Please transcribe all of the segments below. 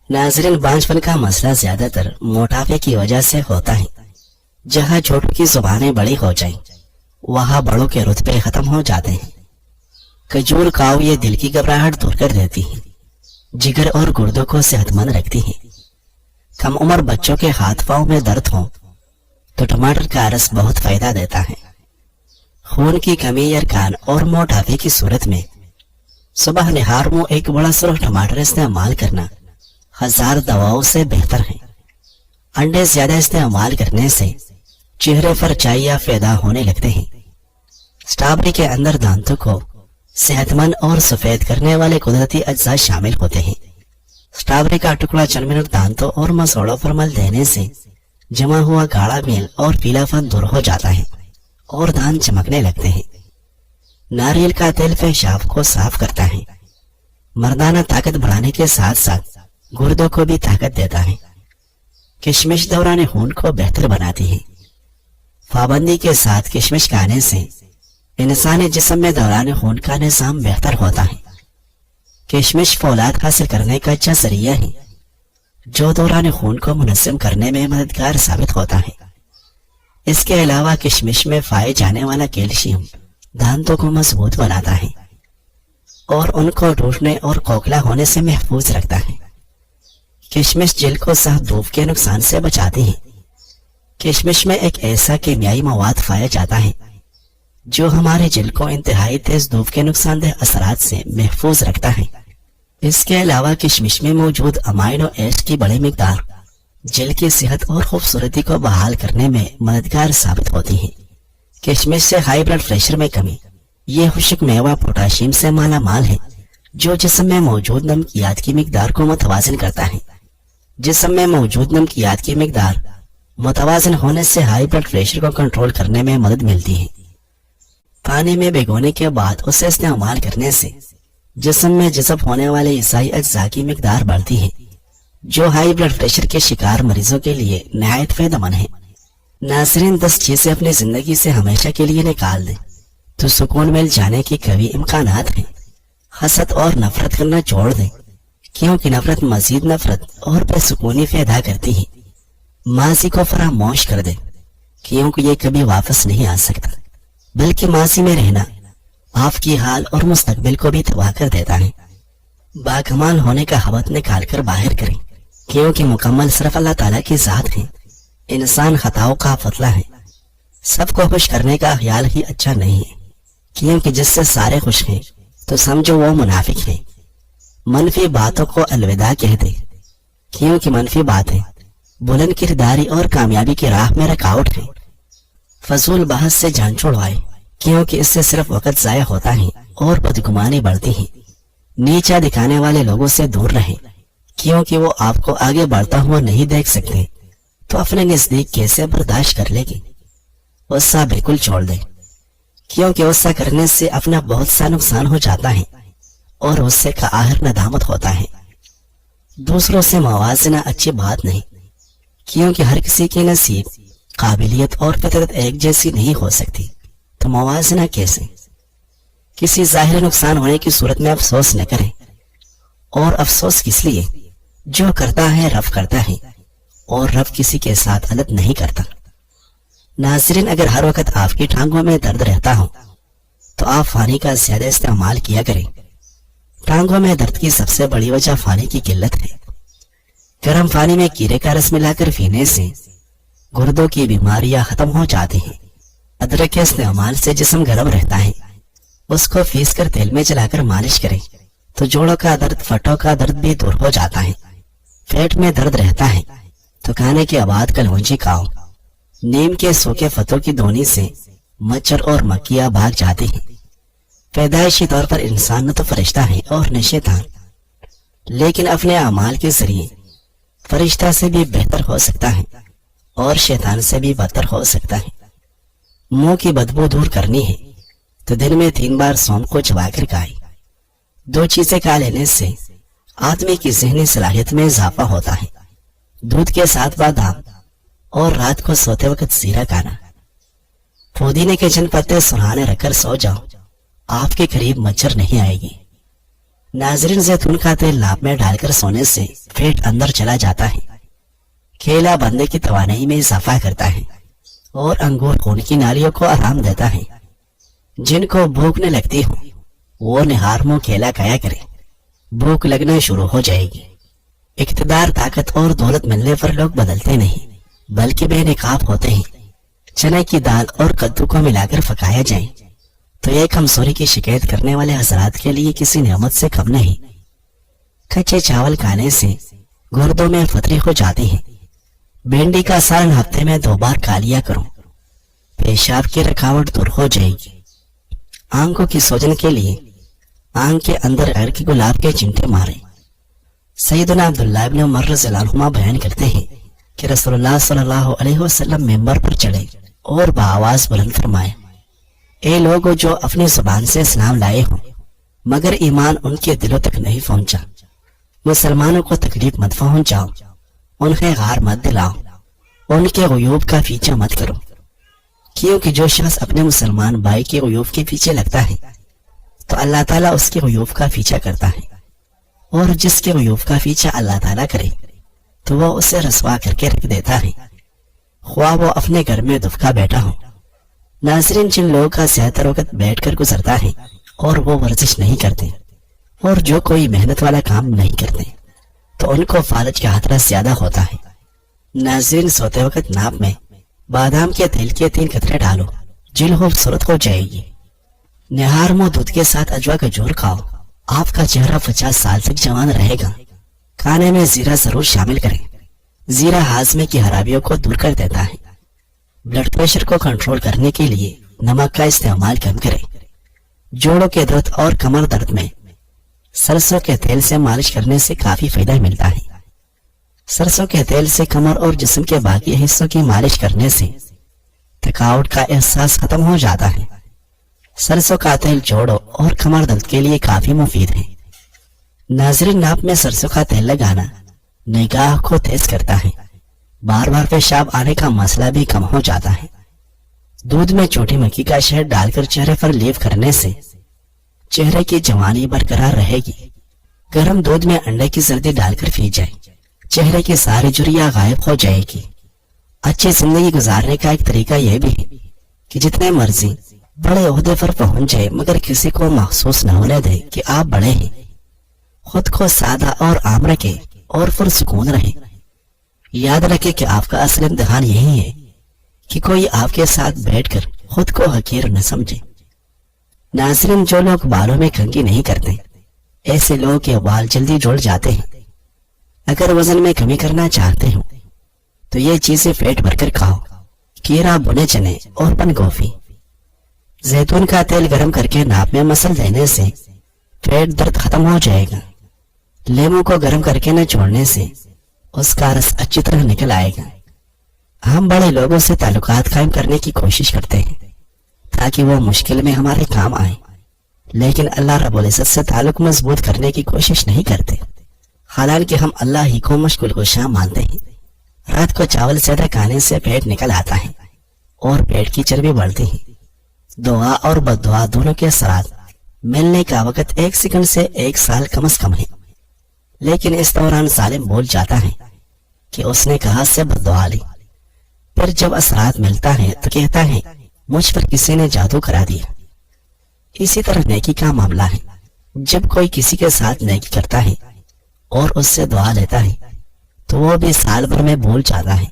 नाज़रीन, बांझपन का मसला ज्यादातर मोटापे की वजह से होता है। जहाँ छोटों की जुबानें बड़ी हो जाएं, वहाँ बड़ों के रुतबे खत्म हो जाते हैं। खजूर खाओ, ये दिल की घबराहट दूर कर देती है, जिगर और गुर्दों को सेहतमंद रखती है। कम उम्र बच्चों के हाथ पांव में दर्द हो तो टमाटर का रस बहुत फायदा देता है। खून की कमी, यरकान और मोटापे की सूरत में सुबह निहार मुंह एक बड़ा सुरख टमाटर इस्तेमाल करना 1000 दवाओं से बेहतर है। अंडे ज्यादा इस्तेमाल करने से चेहरे पर चाइया पैदा होने लगते हैं। स्ट्रॉबेरी के अंदर दांतों को सेहतमंद और सफेद करने वाले कुदरती अज्जा शामिल होते हैं। स्ट्रॉबेरी का टुकड़ा चंद मिनट दांतों और मसोड़ों पर मल देने से जमा हुआ गाढ़ा मेल और पीलापन दूर हो जाता है और दांत चमकने लगते हैं। नारियल का तेल पेशाब को साफ करता है। मर्दाना ताकत बढ़ाने के साथ साथ गुर्दों को भी ताकत देता है। किशमिश दौरान खून को बेहतर बनाती है। पाबंदी के साथ किशमिश खाने से इंसानी जिस्म में दौरान खून का निजाम बेहतर होता है। किशमिश फौलाद हासिल करने का अच्छा जरिया है, जो दौरान खून को मुनज़्ज़म करने में मददगार साबित होता है। इसके अलावा किशमिश में पाए जाने वाला कैल्शियम दांतों को मजबूत बनाता है और उनको टूटने और खोखला होने से महफूज रखता है। किशमिश जिल्द को साफ धूप के नुकसान से बचाती है। किशमिश में एक ऐसा कीमियाई मवाद पाया जाता है जो हमारे जिल्द को इंतहाई तेज धूप के नुकसानदेह असरात से महफूज रखता है। इसके अलावा किशमिश में मौजूद अमाइनो एसिड की बड़ी मिकदार जिल्द की सेहत और खूबसूरती को बहाल करने में मददगार साबित होती है। किशमिश से हाई ब्लड प्रेशर में कमी। ये खुश्क मेवा पोटाशियम से माला माल है, जो जिस्म में मौजूद नमकियात की मिकदार को मुतवाज़िन करता है। जिस्म में मौजूद नमकियात की मिकदार मुतवाज़िन होने से हाई ब्लड प्रेशर को कंट्रोल करने में मदद मिलती है। पानी में भिगोने के बाद उसे इस्तेमाल करने से जिस्म में जज़ब होने वाले ईसाई अज्जा की मिकदार बढ़ती है, जो हाई ब्लड प्रेशर के शिकार मरीजों के लिए नहायत फायदेमंद है। नाज़रीन, 10 चीजें अपनी जिंदगी से हमेशा के लिए निकाल दें तो सुकून मिल जाने की कभी इम्कानात हैं। हसद और नफरत करना छोड़ दें, क्योंकि नफरत मजीद नफरत और बेसुकूनी पैदा करती है। माजी को फरामोश कर दें, क्योंकि ये कभी वापस नहीं आ सकता, बल्कि माजी में रहना आपकी हाल और मुस्तकबिल को भी तबाह कर देता है। बाकमाल होने का हवस निकाल कर बाहर करें, क्योंकि मुकम्मल सिर्फ अल्लाह ताला की जात है। इंसान खताओं का फतला है। सबको खुश करने का ख्याल ही अच्छा नहीं है, क्योंकि जिससे सारे खुश हैं तो समझो वो मुनाफिक है। मनफी बातों को अलविदा कह दे, क्योंकि मनफी बातें बुलंद किरदारी और कामयाबी की राह में रुकावट है। फजूल बहस से जान छुड़वाए, क्योंकि इससे सिर्फ वक्त जाया होता है और बदगुमानी बढ़ती है। नीचा दिखाने वाले लोगों से दूर रहें, क्योंकि वो आपको आगे बढ़ता हुआ नहीं देख सकते तो अपने नजदीक कैसे बर्दाश्त कर लेगी। गुस्सा बिल्कुल छोड़ दे, क्योंकि गुस्सा करने से अपना बहुत सा नुकसान हो जाता है और गुस्से का आखिर नदामत होता है। दूसरों से मवाजना अच्छी बात नहीं, क्योंकि हर किसी के नसीब, काबिलियत और फितरत एक जैसी नहीं हो सकती, तो मवाजना कैसे। किसी जाहिर नुकसान होने की सूरत में अफसोस न करें, और अफसोस किस लिए, जो करता है रब करता है और रब किसी के साथ गलत नहीं करता। नाज़रीन, अगर हर वक्त आपकी टांगों में दर्द रहता हो तो आप पानी का ज्यादा इस्तेमाल किया करें। टांगों में दर्द की सबसे बड़ी वजह पानी की किल्लत है। गर्म पानी में कीड़े का रस मिलाकर पीने से गुर्दों की बीमारियां खत्म हो जाती हैं। अदरक के इस्तेमाल से जिस्म गर्म रहता है। उसको पीस कर तेल में जलाकर मालिश करें तो जोड़ों का दर्द, फटों का दर्द भी दूर हो जाता है। पेट में दर्द रहता है तो खाने के बाद कलौंजी खाओ। नीम के सूखे पत्तों की धोनी से मच्छर और मक्खियां भाग जाती हैं। पैदाइशी तौर पर इंसान न तो फरिश्ता है और न शैतान, लेकिन अपने अमाल के जरिए फरिश्ता से भी बेहतर हो सकता है और शैतान से भी बदतर हो सकता है। मुंह की बदबू दूर करनी है तो दिन में 3 बार सौंफ को चबाकर खाएं। 2 चीजें खा लेने से आदमी की ज़हनी सलाहियत में इजाफा होता है। दूध के साथ बादाम और रात को सोते वक्त जीरा खाना। पुदीने के चंद पत्ते सुहाने रखकर सो जाओ, आपके करीब मच्छर नहीं आएगी। नाज़रीन, जैतून का तेल नाक में डालकर सोने से पेट अंदर चला जाता है। केला बंदे की तवानाई में इजाफा करता है और अंगूर खून की नालियों को आराम देता है। जिनको भूख न लगती हो वो निहार मुंह केला खाया करे, भूख लगना शुरू हो जाएगी। इख्तिदार, ताकत और दौलत मिलने पर लोग बदलते नहीं बल्कि बेनकाब होते हैं। चने की दाल और कद्दू को मिलाकर पकाया जाए तो यह कमजोरी की शिकायत करने वाले हजरात के लिए किसी नेमत से कम नहीं। कच्चे चावल खाने से गुर्दों में फतरी हो जाती है। भिंडी का सालन हफ्ते में 2 बार खा लिया करो, पेशाब की रुकावट दूर हो जाएगी। आंखों की सोजन के लिए आंख के अंदर अरग के गुलाब के चिमटे मारे। सैयदना अब्दुल्लाह इब्न उमर रज़ियल्लाहु अन्हुमा बयान करते हैं कि रसूलुल्लाह सल्लल्लाहु अलैहि वसल्लम मिंबर पर चढ़े और बाआवाज बुलंद फरमाए, ए लोगों जो अपनी जुबान से इस्लाम लाए हो मगर ईमान उनके दिलों तक नहीं पहुंचा, मुसलमानों को तकलीफ मत पहुंचाओ, उन्हें गार मत दिलाओ, उनके गुयूब का पीछा मत करो। क्योंकि जो शख्स अपने मुसलमान भाई के गुयूब के पीछे लगता है तो अल्लाह ताला उसके गुयूब का पीछा करता है, और जिसके गुयूब का पीछा अल्लाह ताला करे तो वो उसे रसवा करके रख देता है, ख्वाह वो अपने घर में दुफका बैठा हो। नाज़रीन, जिन लोगों का ज्यादातर वक्त बैठकर गुजरता है और वो वर्जिश नहीं करते और जो कोई मेहनत वाला काम नहीं करते तो उनको फालज का खतरा ज्यादा होता है। नाज़रीन, सोते वक्त नाप में बादाम के तेल के 3 कतरे डालो, जिल खूबसूरत हो जाएगी। निहार मुंह दूध के साथ अजवा का जोर खाओ, आपका चेहरा 50 साल तक जवान रहेगा। खाने में जीरा जरूर शामिल करें, जीरा हाजमे की खराबियों को दूर कर देता है। ब्लड प्रेशर को कंट्रोल करने के लिए नमक का इस्तेमाल कम करें। जोड़ों के दर्द और कमर दर्द में सरसों के तेल से मालिश करने से काफी फायदा मिलता है। सरसों के तेल से कमर और जिस्म के बाकी हिस्सों की मालिश करने से थकावट का एहसास खत्म हो जाता है। सरसों का तेल जोड़ों और कमर दर्द के लिए काफी मुफीद है। नाज़रीन, नाक में सरसों का तेल लगाना निगाह को तेज करता है, बार बार पेशाब आने का मसला भी कम हो जाता है। दूध में छोटी मक्खी का शहद डालकर चेहरे पर लेप करने से चेहरे की जवानी बरकरार रहेगी। गर्म दूध में अंडे की जर्दी डालकर पी जाए, चेहरे की सारी झुर्रियां गायब हो जाएगी। अच्छी जिंदगी गुजारने का एक तरीका यह भी है कि जितने मर्जी बड़े ओहदे पर पहुंच जाए मगर किसी को महसूस न होने दे कि आप बड़े हैं। खुद को सादा और आम रखे और पुरसुकून रहे। याद रखे कि आपका असल इम्तिहान यही है कि कोई आपके साथ बैठकर खुद को हकीर न समझे। नाज़रीन, जो लोग बालों में कंघी नहीं करते ऐसे लोगों के बाल जल्दी जुड़ जाते हैं। अगर वजन में कमी करना चाहते हो तो ये चीजें पेट भरकर खाओ, कीड़ा, भुने चने और बंद गोभी। जैतून का तेल गर्म करके नाप में मसल देने से पेट दर्द खत्म हो जाएगा। लेमू को गर्म करके न छोड़ने से उसका रस अच्छी तरह निकल आएगा। हम बड़े लोगों से ताल्लुकात कायम करने की कोशिश करते हैं ताकि वो मुश्किल में हमारे काम आए, लेकिन अल्लाह रब्बुल इज्जत से ताल्लुक मजबूत करने की कोशिश नहीं करते। हालांकि हम अल्लाह ही को मुश्किल कुशा मानते हैं। रात को चावल ज्यादा खाने से पेट निकल आता है और पेट की चर्बी बढ़ती है। दुआ और बद्दुआ दोनों के साथ मिलने का वक्त 1 सेकंड से 1 साल कम अज कम है, लेकिन इस दौरान सालिम भूल जाता है कि उसने कहा से बद्दुआ ली। फिर जब असरात मिलता है तो कहता है मुझ पर किसी ने जादू करा दिया। इसी तरह नेकी का मामला है। जब कोई किसी के साथ नेकी करता है और उससे दुआ लेता है तो वो भी साल भर में भूल जाता है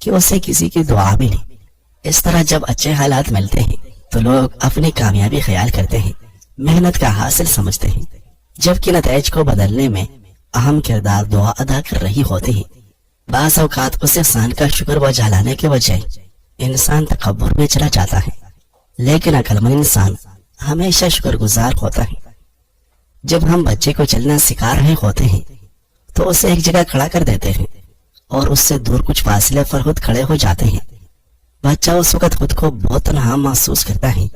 कि उसे किसी की दुआ मिली। इस तरह जब अच्छे हालात मिलते हैं तो लोग अपनी कामयाबी ख्याल करते हैं, मेहनत का हासिल समझते हैं, जबकि नतीजे को बदलने में अहम किरदार दुआ अदा कर रही होती है। बाज़ औकात उस इंसान का शुक्र बजा लाने के बजाय इंसान तकब्बुर में चला जाता है, लेकिन अक्लमंद इंसान हमेशा शुक्रगुजार होता है। जब हम बच्चे को चलना सिखा रहे होते हैं तो उसे एक जगह खड़ा कर देते हैं और उससे दूर कुछ फासले पर खुद खड़े हो जाते हैं। बच्चा उस वक्त खुद को बहुत तन्हा महसूस करता है,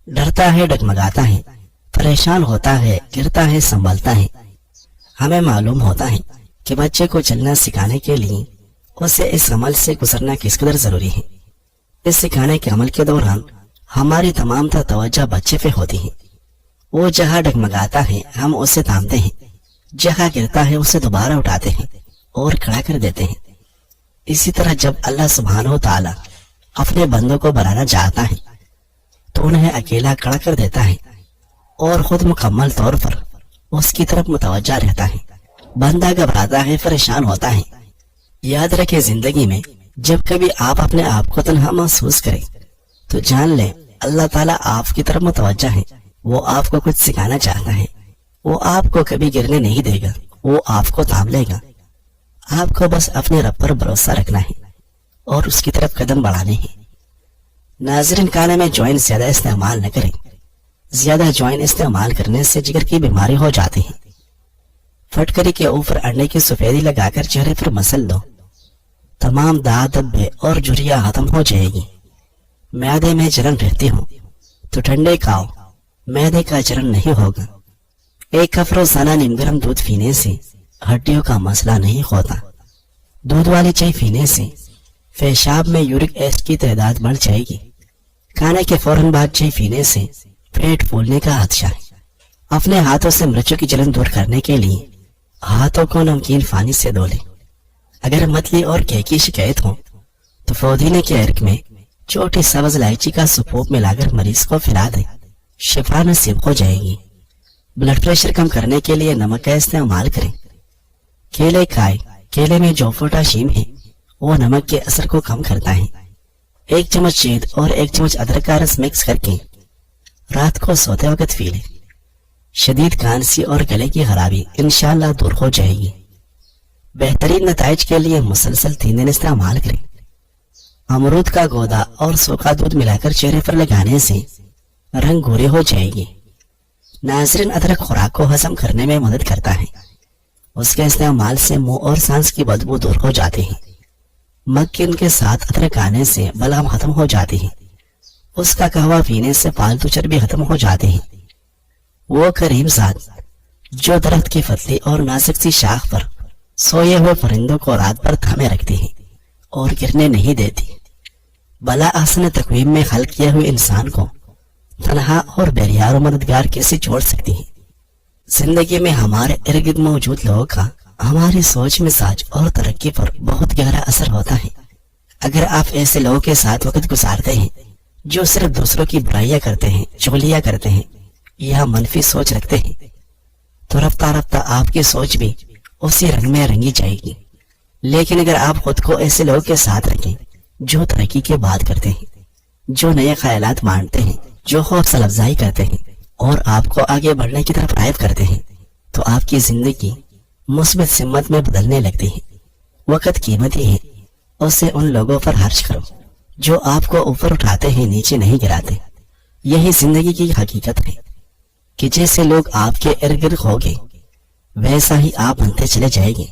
डरता है, डगमगाता है, परेशान होता है, गिरता है, संभलता है। हमें मालूम होता है कि बच्चे को चलना सिखाने के लिए उसे इस अमल से गुजरना किस कदर जरूरी है। इस सिखाने के अमल के दौरान हमारी तमाम तवज्जो बच्चे पे होती है। वो जहाँ डगमगाता है हम उसे थामते हैं, جہاں گرتا ہے اسے دوبارہ اٹھاتے ہیں اور کھڑا کر دیتے ہیں۔ اسی طرح جب اللہ سبحانہ و تعالی اپنے بندوں کو بنانا چاہتا ہے تو انہیں اکیلا کھڑا کر دیتا ہے اور خود مکمل طور پر اس کی طرف متوجہ رہتا ہے۔ بندہ گھبراتا ہے، پریشان ہوتا ہے۔ یاد رکھے زندگی میں جب کبھی آپ اپنے آپ کو تنہا محسوس کریں تو جان لیں اللہ تعالیٰ آپ کی طرف متوجہ ہے۔ وہ آپ کو کچھ سکھانا چاہتا ہے۔ وہ آپ کو کبھی گرنے نہیں دے گا، وہ آپ کو تھام لے گا۔ آپ کو بس اپنے رب پر بھروسہ رکھنا ہے اور اس کی طرف قدم بڑھانے ہیں۔ ناظرین، کھانے میں جوائن زیادہ استعمال نہ کریں۔ زیادہ جوائن استعمال کرنے سے جگر کی بیماری ہو جاتی ہے۔ پھٹکری کے اوپر انڈے کی سفیدی لگا کر چہرے پر مسل دو، تمام داغ دبے اور جھریاں ختم ہو جائے گی۔ معدے میں جلن رہتی ہو تو ٹھنڈے کھاؤ، معدے کا جلن نہیں ہوگا۔ ایک کپ روزانہ نیم گرم دودھ پینے سے ہڈیوں کا مسئلہ نہیں ہوتا۔ دودھ والی چائے پینے سے پیشاب میں یورک ایسڈ کی تعداد بڑھ جائے گی۔ کھانے کے فوراً بعد چائے پینے سے پیٹ پھولنے کا خدشہ ہے۔ اپنے ہاتھوں سے مرچوں کی جلن دور کرنے کے لیے ہاتھوں کو نمکین پانی سے دھو لیں۔ اگر متلی اور کیک کی شکایت ہو تو پودینے کے عرق میں چھوٹی سبز الائچی کا سپوپ ملا کر مریض کو پھیلا دیں، شفا نصیب ہو جائے گی۔ بلڈ پریشر کم کرنے کے لیے نمک کا استعمال کریں۔ کیلے کھائیں۔ کیلے میں جو پوٹاشیم ہے وہ نمک کے اثر کو کم کرتا ہے۔ 1 چمچ شہد اور 1 چمچ ادرک کا رس مکس کر کے رات کو سوتے وقت پی لیں۔ شدید کھانسی اور گلے کی خرابی انشاءاللہ دور ہو جائے گی۔ بہترین نتائج کے لیے مسلسل 3 دن استعمال کریں۔ امرود کا گودا اور سوکھا دودھ ملا کر چہرے پر لگانے سے رنگ گورے ہو جائے گی۔ ناظرین، ادرک خوراک کو ہضم کرنے میں مدد کرتا ہے۔ اس کے استعمال سے منہ اور سانس کی بدبو دور ہو جاتی ہے۔ مکھن کے ساتھ ادرک کھانے سے بلغم ختم ہو جاتی ہے۔ اس کا قہوہ پینے سے پالتو چربی ختم ہو جاتی ہے۔ وہ کریم ذات جو درخت کی پتلی اور نازک سی شاخ پر سوئے ہوئے پرندوں کو رات بھر تھامے رکھتی ہے اور گرنے نہیں دیتی، بلا احسن تقویم میں خلق کیے ہوئے انسان کو تنہا اور بیریار و مددگار کیسے چھوڑ سکتی ہے؟ زندگی میں ہمارے ارد گرد موجود لوگوں کا ہماری سوچ، مزاج اور ترقی پر بہت گہرا اثر ہوتا ہے۔ اگر آپ ایسے لوگوں کے ساتھ وقت گزارتے ہیں جو صرف دوسروں کی برائیاں کرتے ہیں، چغلیاں کرتے ہیں یا منفی سوچ رکھتے ہیں تو رفتہ رفتہ آپ کی سوچ بھی اسی رنگ میں رنگی جائے گی۔ لیکن اگر آپ خود کو ایسے لوگوں کے ساتھ رکھیں جو ترقی کی بات کرتے ہیں، جو نئے خیالات مانتے ہیں، جو حوصلہ افزائی کرتے ہیں اور آپ کو آگے بڑھنے کی طرف راغب کرتے ہیں، تو آپ کی زندگی مثبت سمت میں بدلنے لگتی ہے۔ وقت قیمتی ہے، اسے ان لوگوں پر خرچ کرو جو آپ کو اوپر اٹھاتے ہیں، نیچے نہیں گراتے۔ یہی زندگی کی حقیقت ہے کہ جیسے لوگ آپ کے ارد گرد ہوگے ویسا ہی آپ بنتے چلے جائیں گے۔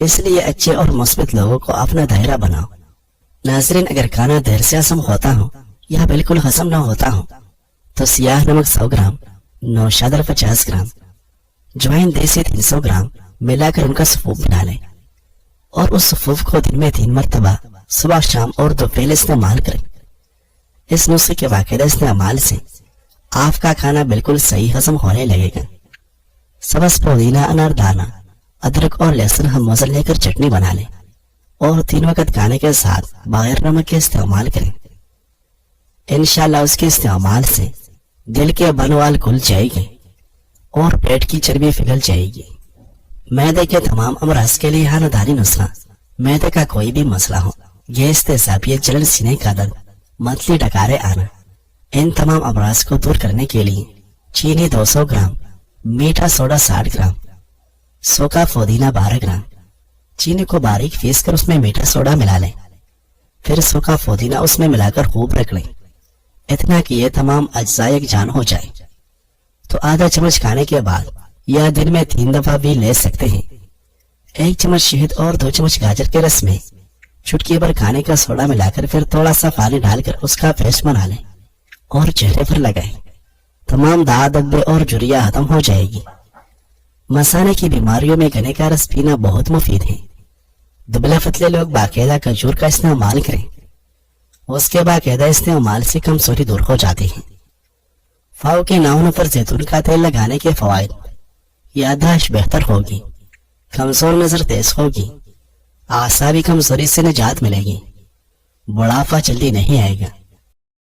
اس لیے اچھے اور مثبت لوگوں کو اپنا دائرہ بناؤ۔ ناظرین، اگر کھانا دیر سے ہضم ہوتا ہو یا بالکل ہضم نہ ہوتا ہو تو سیاہ نمک 100 گرام، نوشادر 50 گرام، جوائن دیسی 300 گرام ملا کر ان کا سفوف بنا لیں اور اس سفوف کو دن میں 3 مرتبہ صبح، شام اور دوپہر استعمال کریں۔ اس نسخے کے باقاعدہ استعمال سے آپ کا کھانا بالکل صحیح ہضم ہونے لگے گا۔ سبز پودینہ، اناردانہ، ادرک اور لہسن ہم موزل لے کر چٹنی بنا لیں اور 3 وقت کھانے کے ساتھ بغیر نمک کے استعمال کریں۔ انشاءاللہ اس کے استعمال سے دل کے بنوال کھل جائے گی اور پیٹ کی چربی پگھل جائے گی۔ معدے کے تمام امراض کے لیے خاندانی نسخہ، معدے کا کوئی بھی مسئلہ ہو، گیس، تیزابیت، جلن، سینے کا درد، متلی، ڈکارے آنا، ان تمام امراض کو دور کرنے کے لیے چینی 200 گرام، میٹھا سوڈا 60 گرام، سوکھا پودینہ 12 گرام۔ چینی کو باریک پیس کر اس میں میٹھا سوڈا ملا لیں، پھر سوکھا پودینہ اس میں ملا کر خوب رکھ لیں، اتنا کہ یہ تمام اجزاء یکجان ہو جائے۔ تو آدھا چمچ کھانے کے بعد یا دن میں 3 دفعہ بھی لے سکتے ہیں۔ 1 چمچ شہد اور 2 چمچ گاجر کے رس میں چٹکی بھر کھانے کا سوڈا ملا کر پھر تھوڑا سا پانی ڈال کر اس کا پیسٹ بنا لیں اور چہرے پر لگائیں۔ تمام داغ، دبے اور جھریاں ختم ہو جائے گی۔ مثانے کی بیماریوں میں گنے کا رس پینا بہت مفید ہے۔ دبلے پتلے لوگ باقاعدہ کھجور کا استعمال کریں، اس کے باقاعدہ استعمال سے کمزوری دور ہو جاتی ہے۔ پاؤں کے ناخنوں پر زیتون کا تیل لگانے کے فوائد۔ یادداشت بہتر ہوگی، کمزور نظر تیز ہوگی، اعصابی کمزوری سے نجات ملے گی، بڑھاپا جلدی نہیں آئے گا،